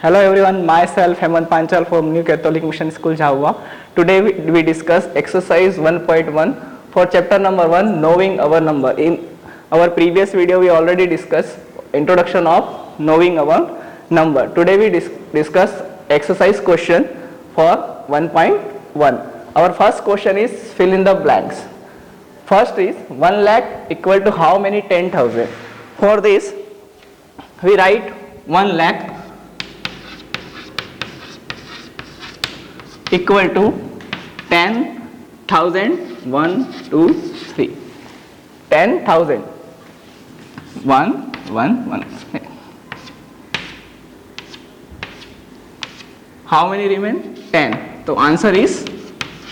Hello everyone, myself Hemant Panchal from New Catholic Mission School, Jhavua. Today we discuss exercise 1.1 for chapter number 1, knowing our number. In our previous video we already discussed introduction of knowing our number. Today we discuss exercise question for 1.1. Our first question is fill in the blanks. First is 1 lakh equal to how many 10,000? For this we write 1 lakh equal to 10,000, 1, 2, 3. 10,000, 1, 1, 1. How many remain? 10. So answer is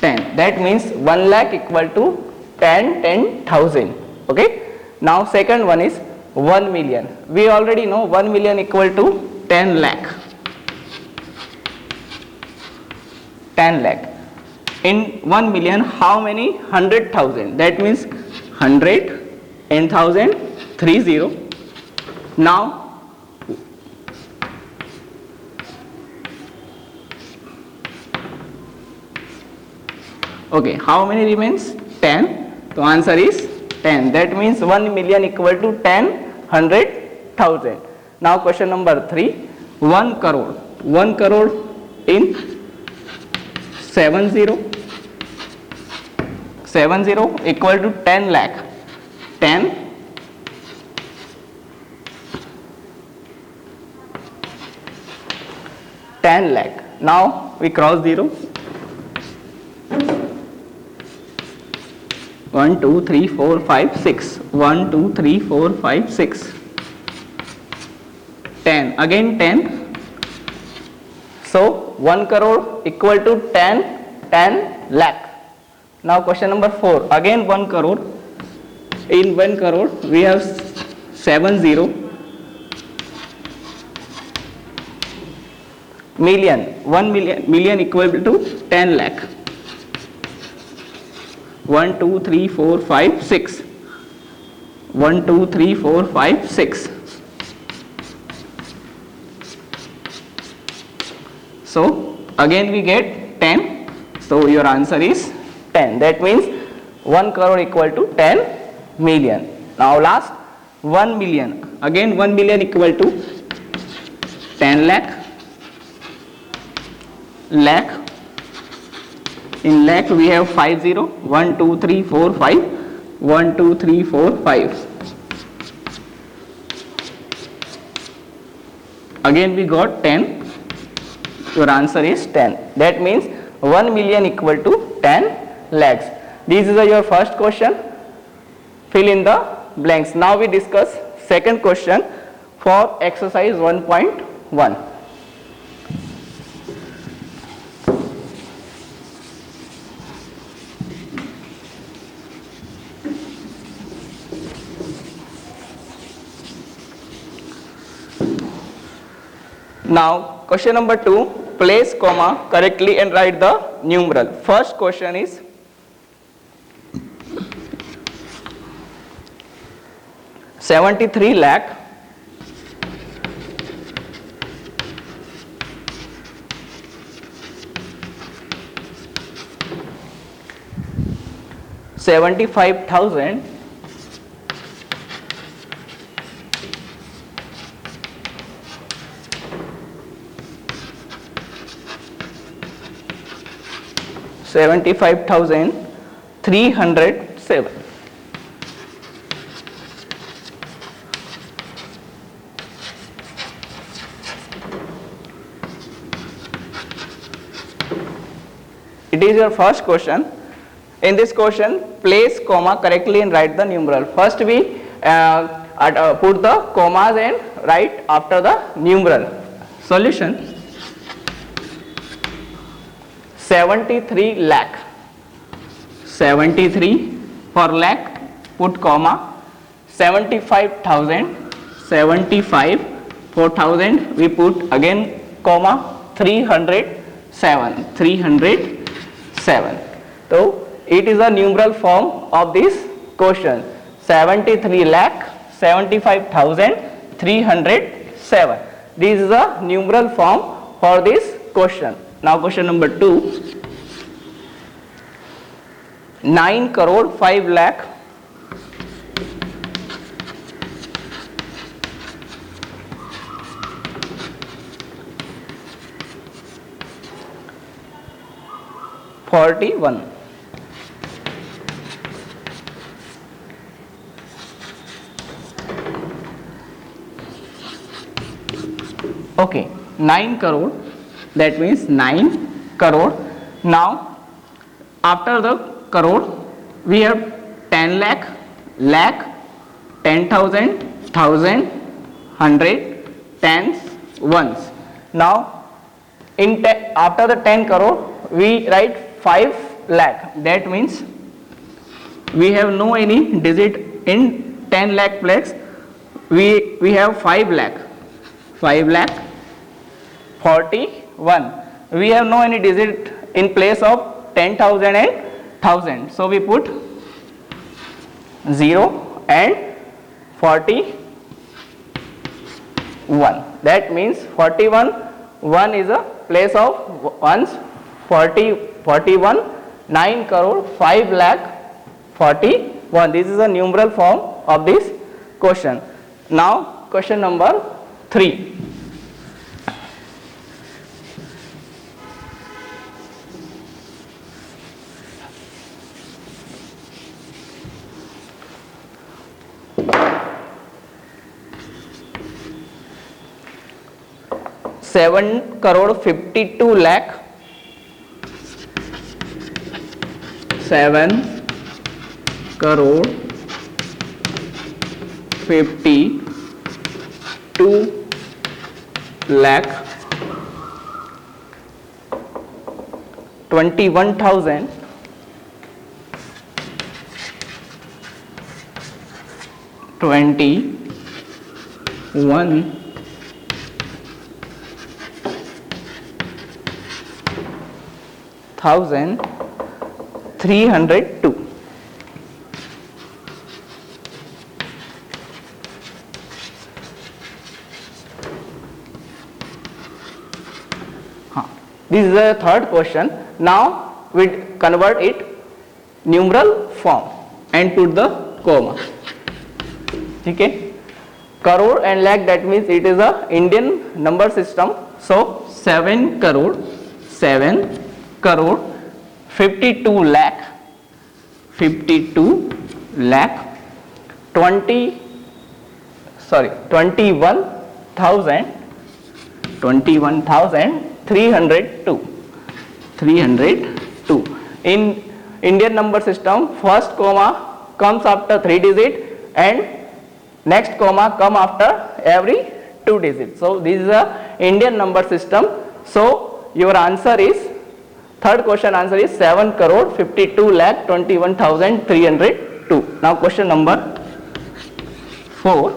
10. That means 1 lakh equal to 10,000. Okay. Now second one is 1 million. We already know 1 million equal to 10 lakh. 10 lakh. In 1 million, how many? 100,000. That means 100, 10,000, 30. Now, okay, how many remains? 10. So answer is 10. That means 1 million equal to 10, 100,000. Now question number 3. 1 crore. 1 crore in 70 equal to 10 lakh. 10 lakh. Now we cross 0. 1, 2, 3, 4, 5, 6. 1, 2, 3, 4, 5, 6. 10. Again 10. So 1 crore equal to 10 lakh. Now question number 4. Again 1 crore. In 1 crore we have 70. Million. 1 million equal to 10 lakh. 1, 2, 3, 4, 5, 6. 1, 2, 3, 4, 5, 6. So again we get 10. So your answer is 10. That means 1 crore equal to 10 million. Now last 1 million. Again 1 million equal to 10 lakh. Lakh. In lakh we have 50. 1, 2, 3, 4, 5. 1, 2, 3, 4, 5. Again we got 10. Your answer is 10. That means 1 million equal to 10 lakhs. This is your first question. Fill in the blanks. Now we discuss second question for exercise 1.1. Now question number 2. Place comma correctly and write the numeral. First question is 73 lakh 75,000 75,307. It is your first question. In this question, place comma correctly and write the numeral. First we put the commas and write after the numeral. Solution. 73 lakh. 73 for lakh put comma. 75,000. 75 for 1000 we put again comma. 307. 307. So it is a numeral form of this question. 73 lakh 75,307. This is a numeral form for this question. Now question number 2. 9 crore 5 lakh 41. Okay, 9 crore, that means 9 crore. Now after the crore we have 10 lakh, lakh, 10,000, thousand, hundred, tens, ones. Now after the 10 crore we write 5 lakh, that means we have no any digit in 10 lakh place. We have 5 lakh, 5 lakh 41. We have no any digit in place of 10,000 and 1000, so we put 0 and 41. That means 41, 1 is a place of ones. 41, 9 crore 5 lakh 41. This is a numeral form of this question. Now question number 3. Seven crore 52 lakh 7 crore 52 lakh 21,000 21,302. This is the third question. Now we convert it numeral form and put the comma. Okay. Crore and lakh, that means it is a Indian number system. So 7 crore 52 lakh 21,302. In Indian number system, first comma comes after 3 digit and next comma come after every 2 digits. So this is a Indian number system. So your answer is, third question answer is 7 crore 52 lakh 21,302. Now question number 4.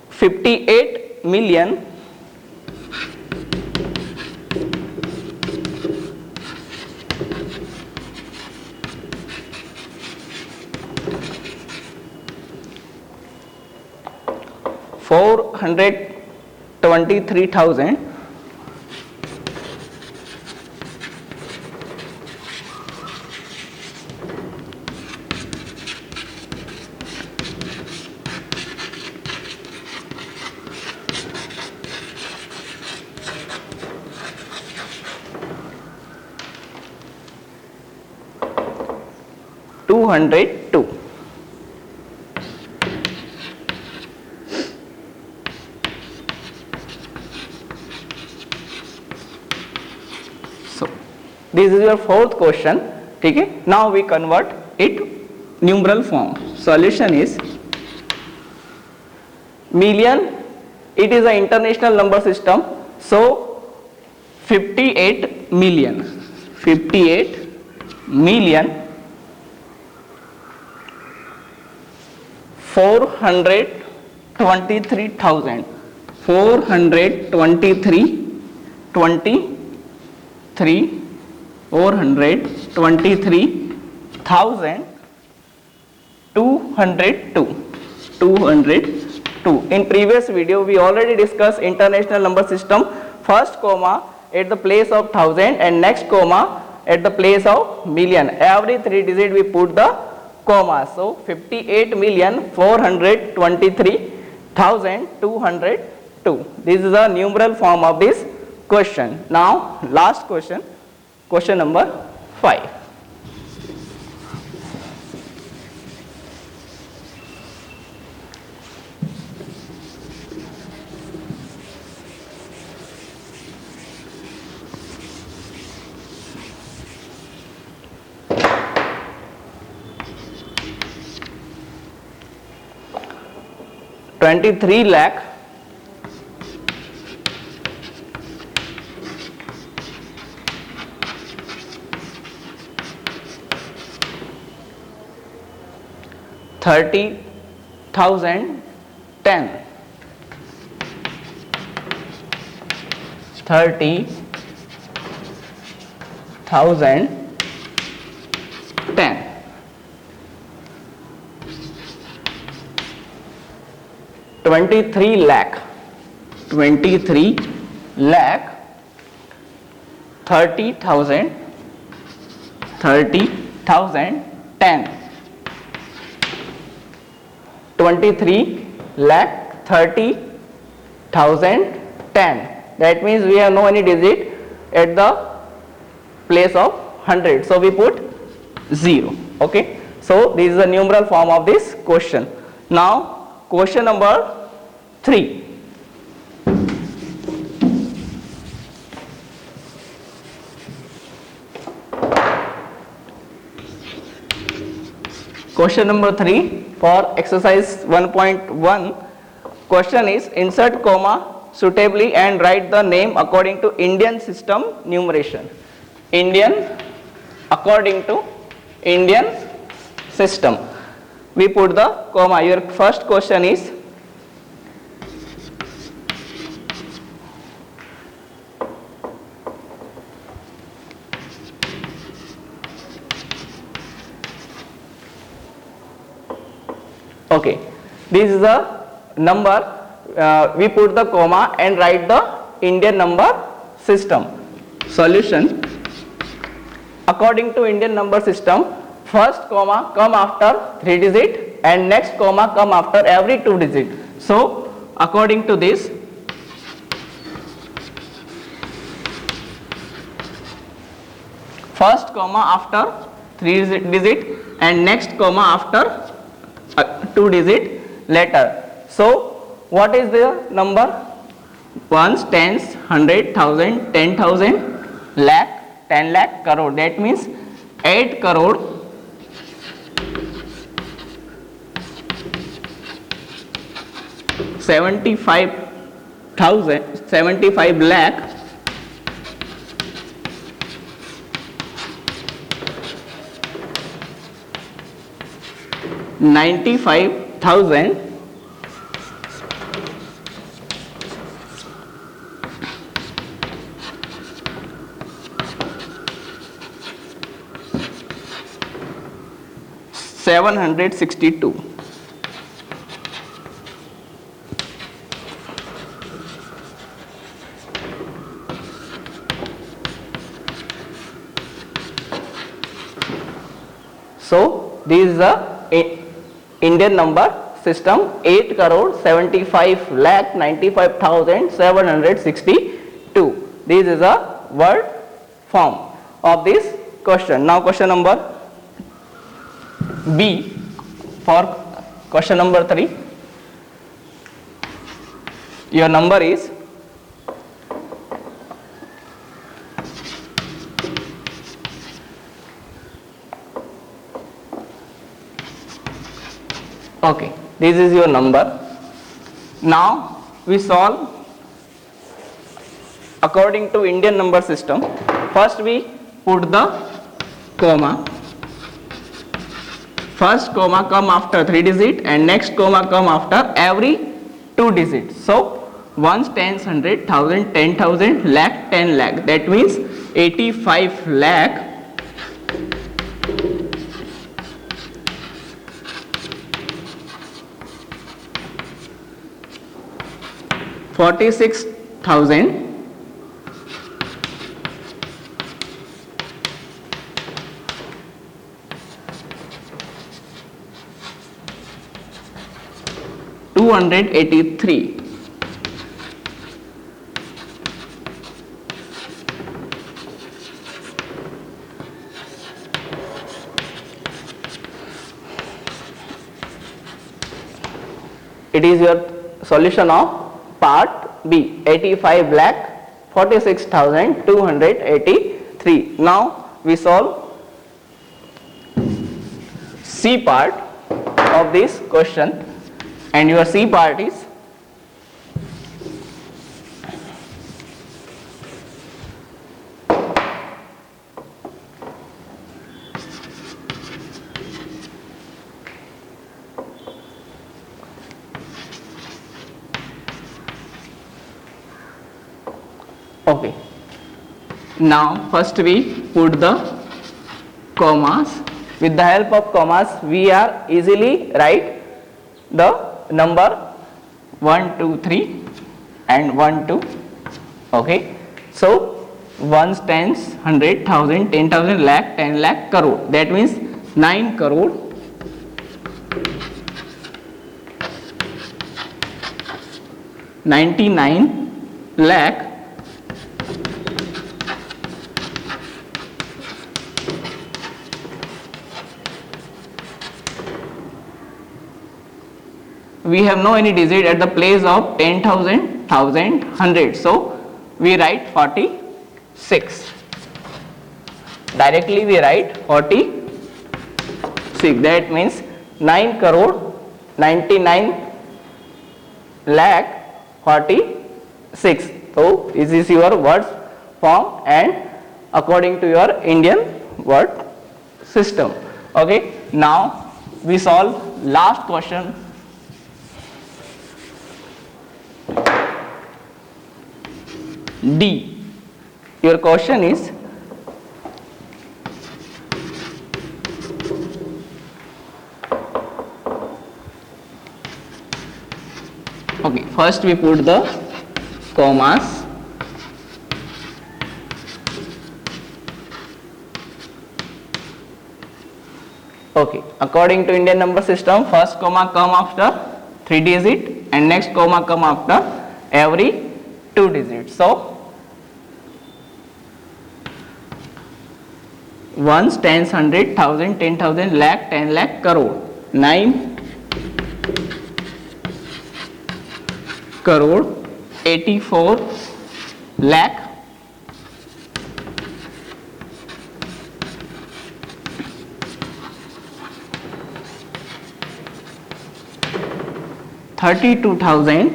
58 million 423,000 202. So this is your fourth question. Okay. Now we convert it numeral form. Solution is million. It is an international number system. So 58 million 423,000 423,202 2. In previous video we already discussed international number system. First comma at the place of thousand and next comma at the place of million. Every 3 digit we put the comma. So 58,423,202. This is the numeral form of this question. Now last question, question number 5. $23 lakh 30,010 30,010 23 lakh 30,000 10 23 lakh 30,010. That means we have no any digit at the place of 100, so we put 0. Okay, so this is the numeral form of this question. Now question number 3. Question number 3 for exercise 1.1. Question is insert comma suitably and write the name according to Indian system numeration. Indian according to Indian system. We put the comma. Your first question is okay. This is the number. We put the comma and write the Indian number system. Solution. According to Indian number system, first comma come after 3 digit and next comma come after every 2 digit. So according to this, first comma after 3 digit and next comma after 2 digit letter. So what is the number? Ones, tens, 100,000, 10,000, lakh, 10 lakh, crore. That means 8 crore 75 lakh 95,000 762. So this is the Indian number system. 8 crore 75 lakh 95,762. This is a word form of this question. Now question number B for question number 3. Your number is okay. This is your number. Now we solve according to Indian number system. First we put the comma. First comma come after 3 digit and next comma come after every 2 digits. So ones, tens, 100,000, 10,000, lakh, 10 lakh. That means 85 lakh 85 46,000 283. It is your solution of part B, 85 lakh 46,283. Now we solve C part of this question, and your C part is okay. Now first we put the commas. With the help of commas we are easily write the number 1 2 3 and 1 2. Okay, so ones, tens, 100, 1000, 10,000, lakh, 10 lakh, crore. That means 9 crore 99 lakh 10,000. We have no any digit at the place of 10,000, 1000, 100. So we write 46. Directly we write 46. That means 9 crore 99 lakh 46. So this is your word form and according to your Indian word system. Okay. Now we solve last question. D. Your question is okay. First we put the commas. Okay. According to Indian number system, first comma come after 3 digit and next comma come after every 2 digits. So ones, tens, 100, 1000, 10,000, lakh, 10 lakh, crore. 9 crore 84 lakh 32,000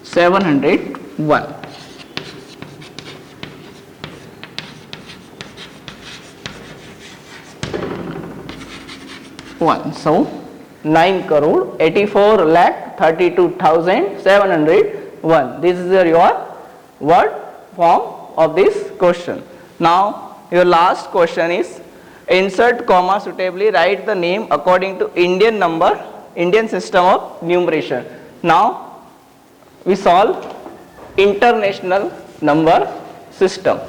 701. So 9 crore 84 lakh 32,701. This is your word form of this question. Now your last question is insert comma suitably, write the name according to Indian system of numeration. Now we solve international number system.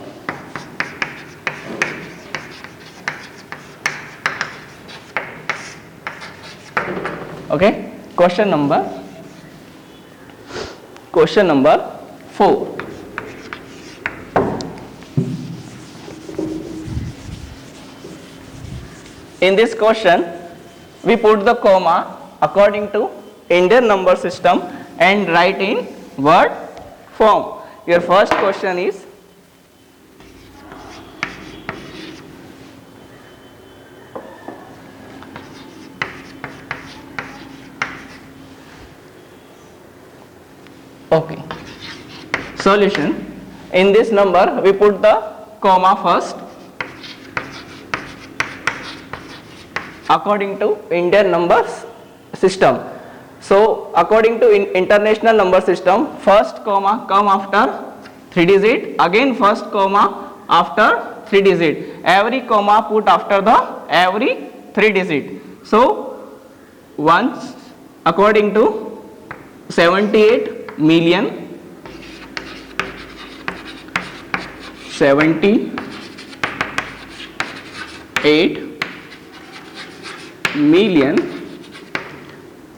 Okay, question number 4. In this question we put the comma according to Indian number system and write in word form. Your first question is okay. Solution. In this number we put the comma first according to Indian numbers system. So according to international number system, first comma come after 3 digit, again first comma after 3 digit. Every comma put after the every 3 digit. So once according to 78 million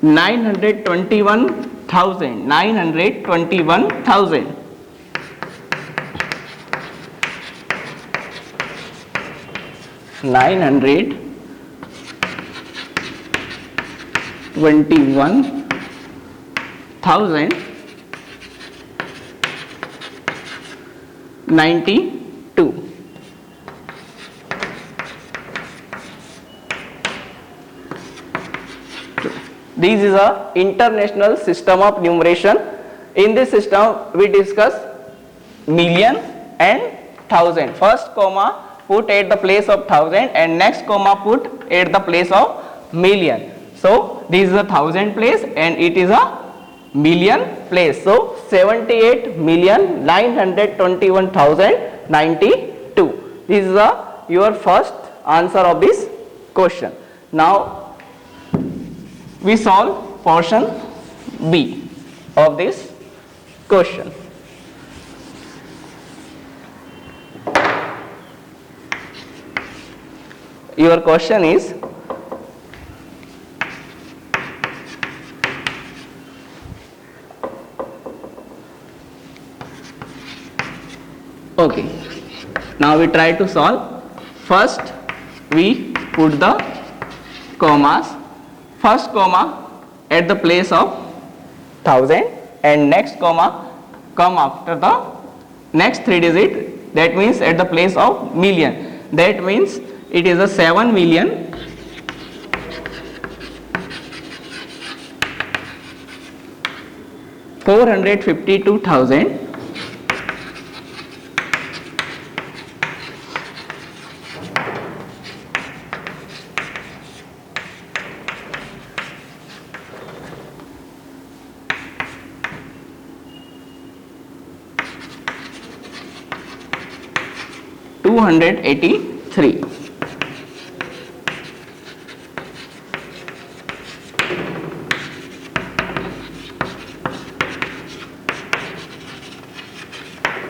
921,000 921,092. This is a international system of numeration. In this system we discuss million and thousand. First comma put at the place of thousand and next comma put at the place of million. So this is a thousand place and it is a million place. So 78,921,092. This is your first answer of this question. Now we solve portion B of this question. Your question is okay. Now we try to solve. First we put the commas. First comma at the place of thousand and next comma come after the next 3 digit, that means at the place of million. That means it is a 7,452,000 283.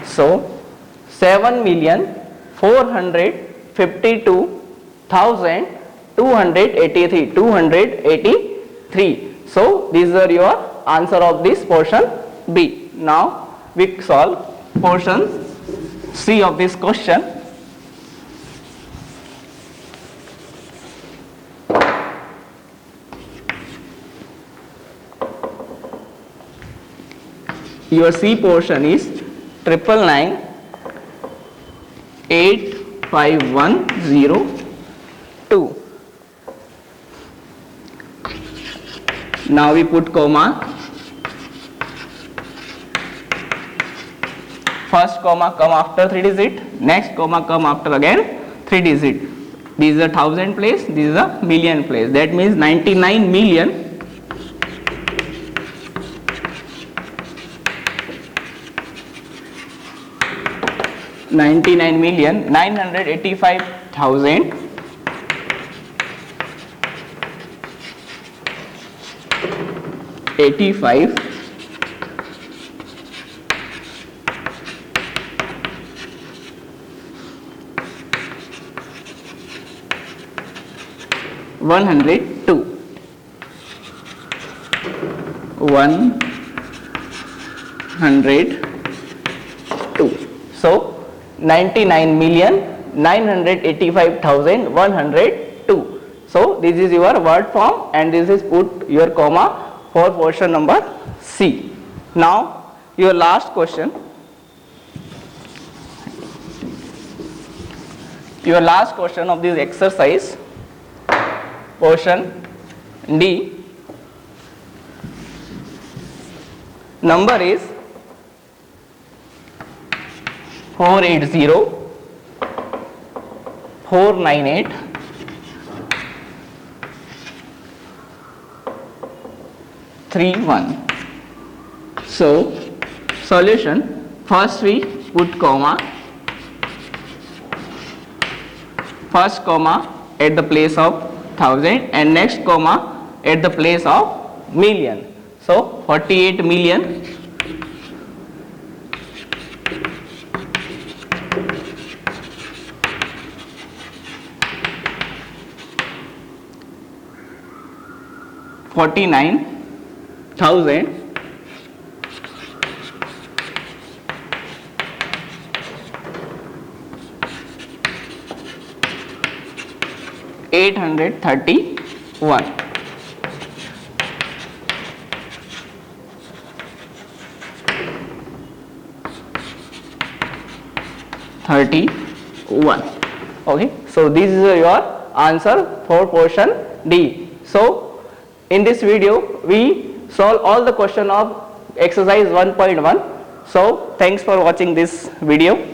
So 7,452,283. So these are your answer of this portion B. Now we solve portion C of this question. Your C portion is 999,851,02. Now we put comma. First comma come after 3 digit, next comma come after again 3 digit. This is a thousand place, this is a million place. That means 99 million 985,000 85 102 102. So 99,985,102. So this is your word form and this is put your comma for portion number C. Now your last question. Your last question of this exercise, portion D. Number is 480 498 31. So solution, first we put comma, first comma at the place of 1000 and next comma at the place of million. So 48 million $49,830 831. Okay, so this is your answer for portion D. So in this video we solve all the question of exercise 1.1. So thanks for watching this video.